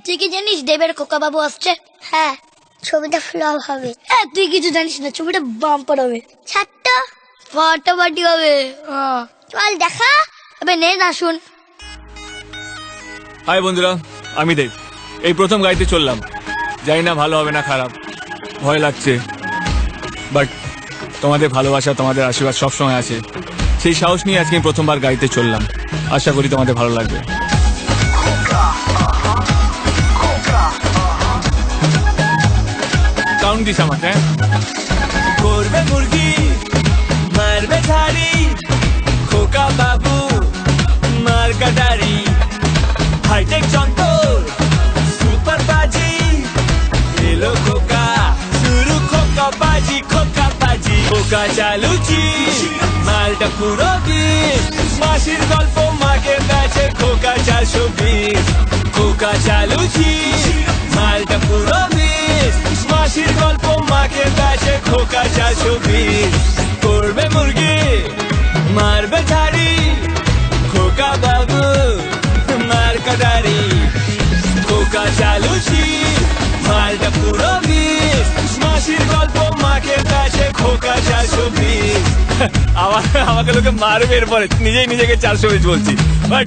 তুই কি জানিস দেবের খোকা বাবু আসছে? হ্যাঁ, ছবিটা ফ্লপ হবে। তুই কিছু জানিস না, ছবিটা বাম্পার হবে, ছাত্র ফাটাফাটি হবে। চল দেখা। আবে নে না শুন। হাই বন্ধুরা, আমি দেব। এই প্রথম গাড়িতে চললাম, জানি না ভালো হবে না খারাপ, ভয় লাগছে, বাট তোমাদের ভালোবাসা তোমাদের আশীর্বাদ সবসময় আছে, সেই সাহস নিয়ে আজকে প্রথমবার গাড়িতে চললাম। আশা করি তোমাদের ভালো লাগবে। কাউন্ট দিস আমাকে। করবে মুরগি, মারবে ঝাড়ি, খোকা বাবু মার কাটারি, হাইটেক যন্তর সুপার বাজি, এলো খোকা শুরু খোকা বাজি, খোকা বাজি, খোকা চালুচি মালটা পুরো বিষ, মাসির গল্প মাকে কাছে খোকা 420, খোকা চালুচি মালটা পুরো বিষ, মাসির গল্প মাকে কাছে খোকা 420, করবে মুরগি মারবে ঝাড়ি, খোকা বাবু মার কাটারি, খোকা চালুচি মালটা পুরো বিষ, মাসির গল্প মাকে কাছে খোকা 420। আমাকে লোকে মারবে এরপরে, নিজেই নিজেকে 420 বলছি, বাট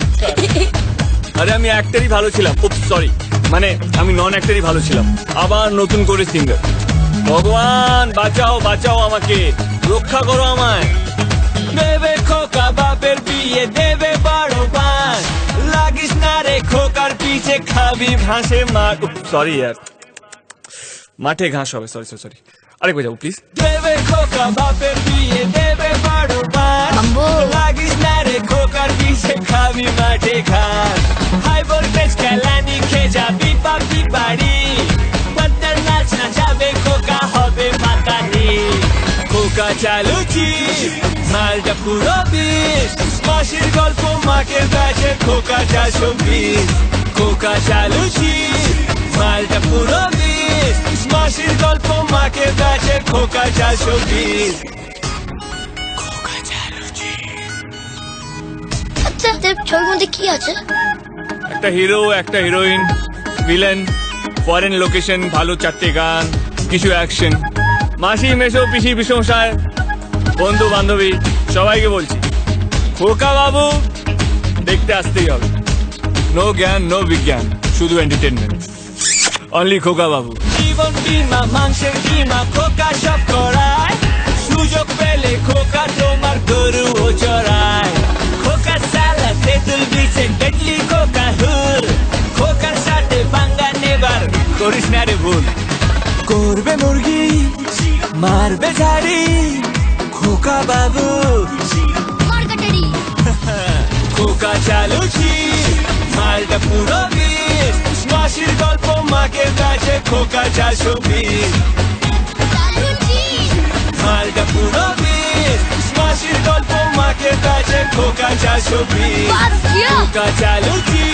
আরে আমি অ্যাক্টরই ভালো ছিলাম, খুব সরি, মানে আমি নন অ্যাক্টরই ভালো ছিলাম, আবার নতুন করে সিঙ্গার। ভগবান বাঁচাও বাঁচাও আমাকে, রক্ষা করো আমায়। দেবে খোকা বাপের বিয়ে, দেবে বড় পান, লাগিস না রে খোকার পিছে, খাবি ঘাসে মাঠ। সরি ইয়ার, মাঠে ঘাস হবে, সরি সরি সরি, আরেকবার যাবো প্লিজ। দেবে খোকা বাপের বিয়ে, দেবে বড় পান, লাগিস না রে খোকার পিছে, খাবি মাঠে ঘাস, হাই ভোল্টেজ খেলানি খেয়ে যাবি পাবি বাড়ি, পদ্মার নাচ না যাবে খোকা হবে মাতানি, খোকা চালুচি মালটা পুরো বিষ, মাসির গল্প মাকে কাছে খোকা 420, খোকা চালুচি মালটা পুরো বিষ, মাসির গল্প মাকে কাছে খোকা 420, খোকা চালুচি। আচ্ছা দেব, ছবির মধ্যে কি আছে? একটা হিরো, একটা হিরোইন, ভিলেন, ফরেন লোকেশন, ভালো 4টে গান, কিছু অ্যাকশন, মাসি মেশো পিসি বিশমশায়, বন্ধু বান্ধবী সবাইকে বলছি খোকা বাবু দেখতে আসতেই হবে। নো জ্ঞান নো বিজ্ঞান, শুধু এন্টারটেনমেন্ট, অনলি খোকা বাবু। জীবন বিমা মাংসের কিমা খোকা সব করায়, সুযোগ পেলে খোকা তোমার গরু ও চড়ায়, খোকা সালা তেঁতুল বিছে ডেডলি খোকা হুল, খোকার সাথে পাঙ্গা নেবার করিস না রে ভুল, করবে মুরগি মারবে ঝাড়ি, খোকা বাবু মার কাটারি, খোকা চালুচি মালটা পুরো বিষ, মাসির গল্প মাকে কাছে খোকা 420, মালটা পুরো বিষ, মাসির গল্প মাকে কাছে খোকা 420, খোকা চালুচি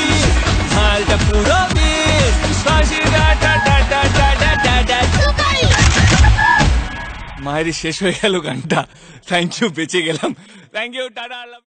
মালটা পুরো বিষ, মাসির মায়েরই শেষ হয়ে গেল গানটা। থ্যাংক ইউ, বেঁচে গেলাম। Thank you, tata.